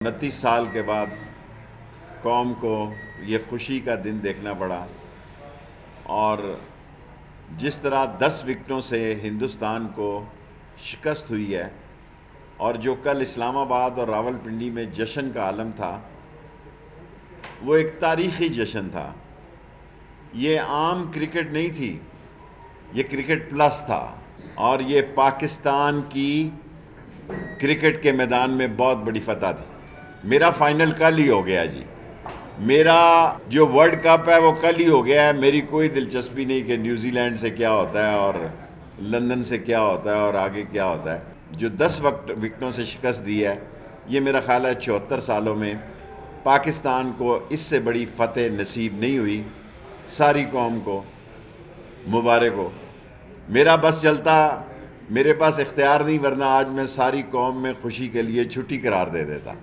29 سال کے بعد قوم کو یہ خوشی کا دن دیکھنا پڑا، اور جس طرح 10 وکٹوں سے ہندوستان کو شکست ہوئی ہے، اور جو کل اسلام آباد اور راول پنڈی میں جشن کا عالم تھا، وہ ایک تاریخی جشن تھا۔ یہ عام کرکٹ نہیں تھی، یہ کرکٹ پلس تھا، اور یہ پاکستان کی کرکٹ کے میدان میں بہت بڑی فتح تھی۔ میرا فائنل کل ہی ہو گیا جی، میرا جو ورلڈ کپ ہے وہ کل ہی ہو گیا ہے۔ میری کوئی دلچسپی نہیں کہ نیوزی لینڈ سے کیا ہوتا ہے اور لندن سے کیا ہوتا ہے اور آگے کیا ہوتا ہے۔ جو 10 وکٹوں سے شکست دی ہے، یہ میرا خیال ہے 74 سالوں میں پاکستان کو اس سے بڑی فتح نصیب نہیں ہوئی۔ ساری قوم کو مبارک ہو۔ میرا بس چلتا، میرے پاس اختیار نہیں، ورنہ آج میں ساری قوم میں خوشی کے لیے چھٹی قرار دے دیتا۔